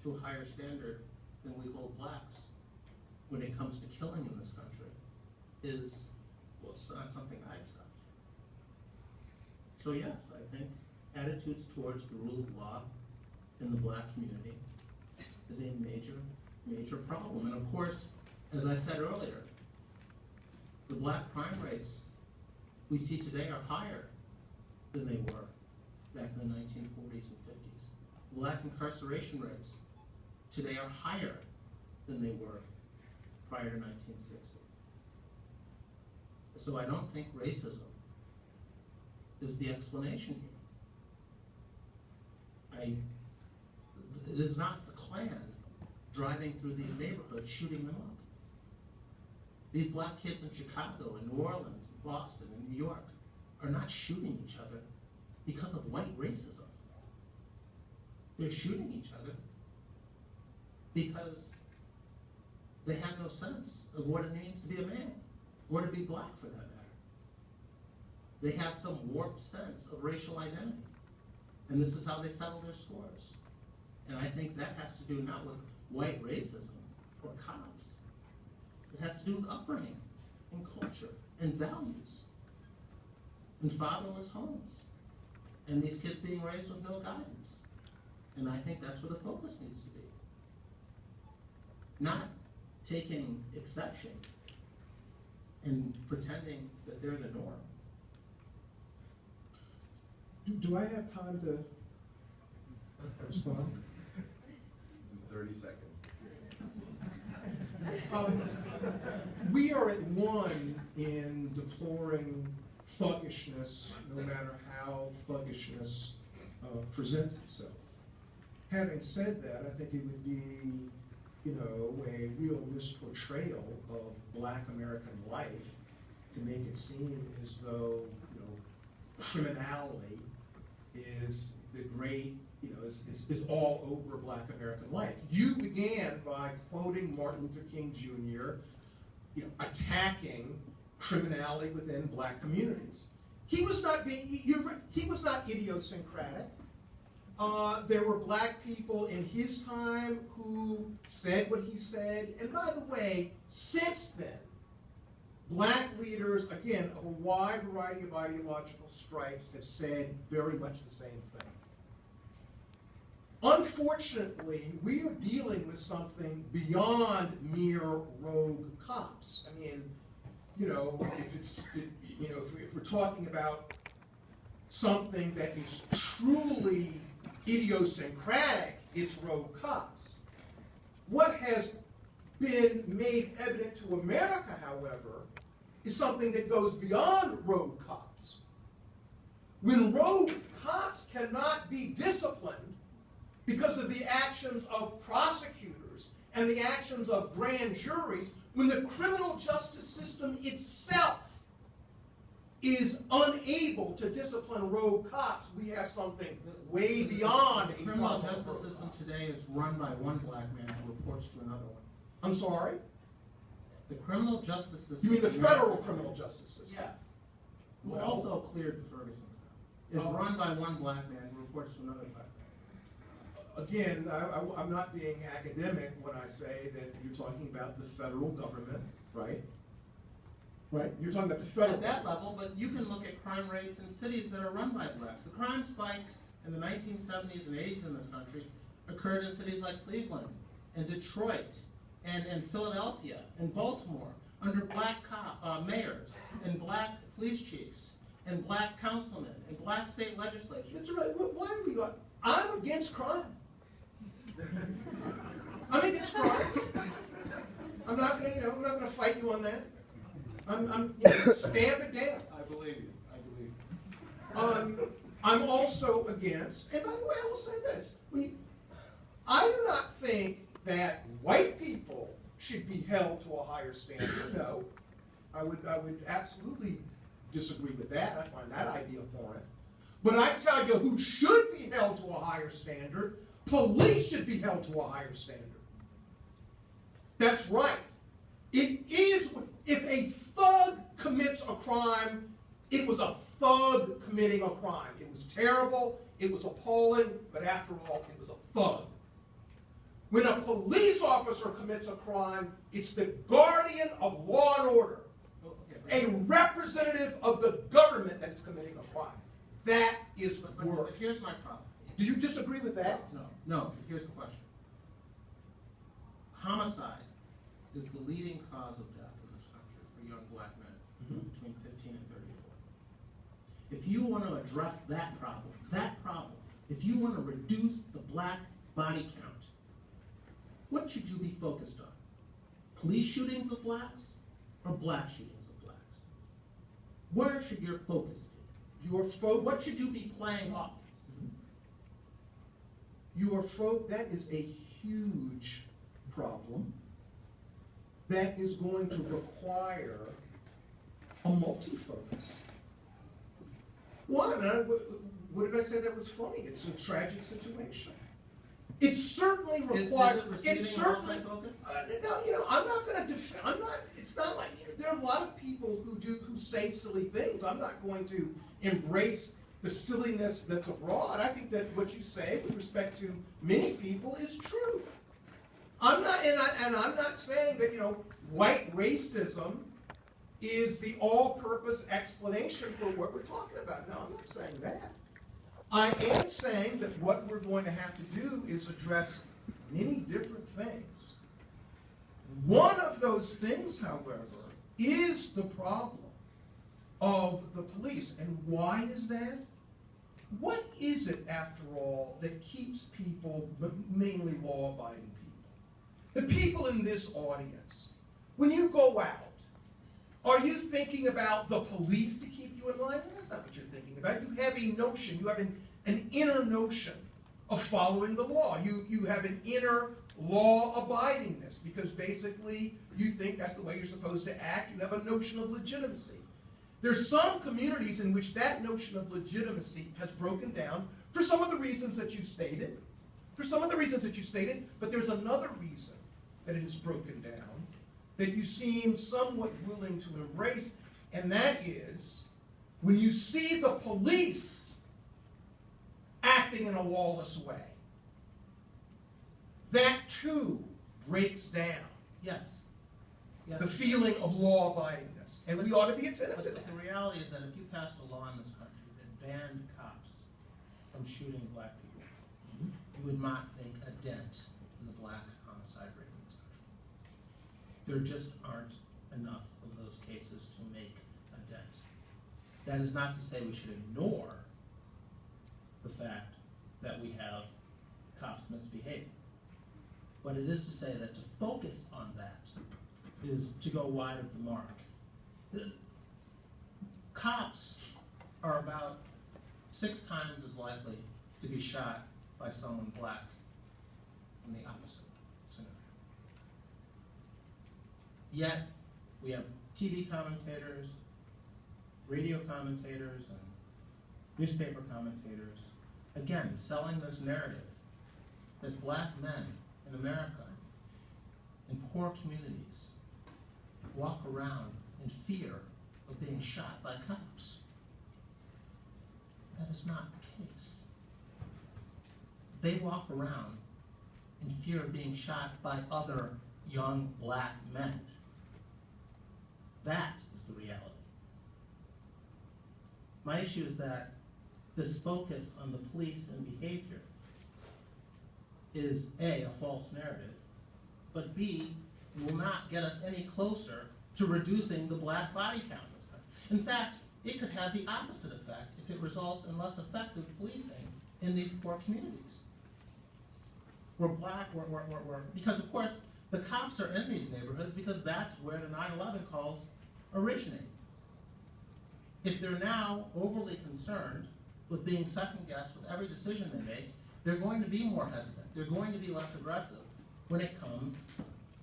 to a higher standard than we hold blacks when it comes to killing in this country is, well, it's not something I accept. So yes, I think attitudes towards the rule of law in the black community is a major, major problem. And of course, as I said earlier, the black crime rates we see today are higher than they were back in the 1940s and 50s. Black incarceration rates today are higher than they were prior to 1960. So I don't think racism is the explanation here. It is not the Klan driving through these neighborhoods shooting them up. These black kids in Chicago and New Orleans, and Boston, and New York are not shooting each other because of white racism. They're shooting each other because they have no sense of what it means to be a man, or to be black for that matter. They have some warped sense of racial identity, and this is how they settle their scores. And I think that has to do not with white racism or cops. It has to do with upbringing and culture and values and fatherless homes and these kids being raised with no guidance. And I think that's where the focus needs to be. Not taking exception and pretending that they're the norm. Do I have time to respond? 30 seconds. We are at one in deploring thuggishness, no matter how thuggishness presents itself. Having said that, I think it would be, a real misportrayal of black American life to make it seem as though, criminality is the great, is all over black American life. You began by quoting Martin Luther King Jr., attacking criminality within black communities. He was not idiosyncratic. There were black people in his time who said what he said. And by the way, since then, black leaders, again, of a wide variety of ideological stripes, have said very much the same thing. Unfortunately, we are dealing with something beyond mere rogue cops. I mean, if we're talking about something that is truly idiosyncratic, it's rogue cops. What has been made evident to America, however, is something that goes beyond rogue cops. When rogue cops cannot be disciplined because of the actions of prosecutors and the actions of grand juries, when the criminal justice system itself is unable to discipline rogue cops, we have something way beyond the criminal justice system today is run by one black man who reports to another one. I'm sorry? The criminal justice system... You mean the federal criminal justice system? Yes. Who also cleared Ferguson, is run by one black man who reports to another black man. Again, I'm not being academic when I say that you're talking about the federal government, right? Right? You're talking about the federal at that level, but you can look at crime rates in cities that are run by blacks. The crime spikes in the 1970s and 80s in this country occurred in cities like Cleveland and Detroit and Philadelphia and Baltimore under black mayors and black police chiefs and black councilmen and black state legislatures. Mr. Wright, why are we going? I'm against crime. I'm against crime. I'm not going to fight you on that. Stamp it down. I believe you. I believe you. I'm also against, and by the way, I will say this: I do not think that white people should be held to a higher standard. No, I would absolutely disagree with that. I find that idea abhorrent. But I tell you, who should be held to a higher standard? Police should be held to a higher standard. That's right. It is, if a thug commits a crime, it was a thug committing a crime. It was terrible, it was appalling, but after all, it was a thug. When a police officer commits a crime, it's the guardian of law and order, Oh, okay, a representative of the government that is committing a crime. That is but worse. here's my problem. Do you disagree with that? No, here's the question. Homicide is the leading cause of death in this country for young black men between 15 and 34. If you want to address that problem, if you want to reduce the black body count, what should you be focused on? Police shootings of blacks or black shootings of blacks? Where should your focus be? What should you be playing up? That is a huge problem that is going to require a multi-focus. What did I say that was funny? It's a tragic situation. It certainly requires. It's certainly. No, I'm not going to defend. It's not like there are a lot of people who say silly things. I'm not going to embrace the silliness that's abroad. I think that what you say with respect to many people is true. I'm not saying that white racism is the all-purpose explanation for what we're talking about. No, I'm not saying that. I am saying that what we're going to have to do is address many different things. One of those things, however, is the problem of the police. And why is that? What is it, after all, that keeps people, mainly law-abiding people? The people in this audience, when you go out, are you thinking about the police to keep you in line? That's not what you're thinking about. You have a notion, you have an inner notion of following the law. You have an inner law-abidingness because basically you think that's the way you're supposed to act. You have a notion of legitimacy. There's some communities in which that notion of legitimacy has broken down for some of the reasons that you stated. But there's another reason that it is broken down that you seem somewhat willing to embrace, and that is when you see the police acting in a lawless way. That too breaks down Yes. the feeling of law-abidingness, and we ought to be attentive to But that. the reality is that if you passed a law in this country that banned cops from shooting black people, you would not make a dent in the black homicide rate in this country. There just aren't enough of those cases to make a dent. That is not to say we should ignore the fact that we have cops misbehaving. But it is to say that to focus on that is to go wide of the mark. The cops are about 6 times as likely to be shot by someone black in the opposite scenario. Yet, we have TV commentators, radio commentators, and newspaper commentators, again, selling this narrative that black men in America, in poor communities, walk around in fear of being shot by cops. That is not the case. They walk around in fear of being shot by other young black men. That is the reality. My issue is that this focus on the police and behavior is A, a false narrative, but B, will not get us any closer to reducing the black body count in this country. In fact, it could have the opposite effect if it results in less effective policing in these poor communities. Because of course, the cops are in these neighborhoods because that's where the 9/11 calls originate. If they're now overly concerned with being second-guessed with every decision they make, they're going to be more hesitant. They're going to be less aggressive when it comes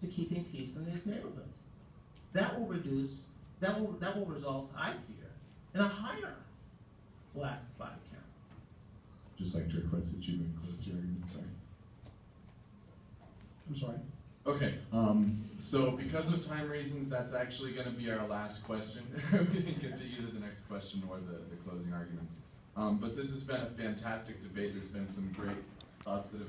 to keeping peace in these neighborhoods. That will result, I fear, in a higher black body count. Just like to request that you close your argument, sorry. I'm sorry? Okay, so because of time reasons, that's actually gonna be our last question. We didn't get to either the next question or the closing arguments. But this has been a fantastic debate. There's been some great thoughts that have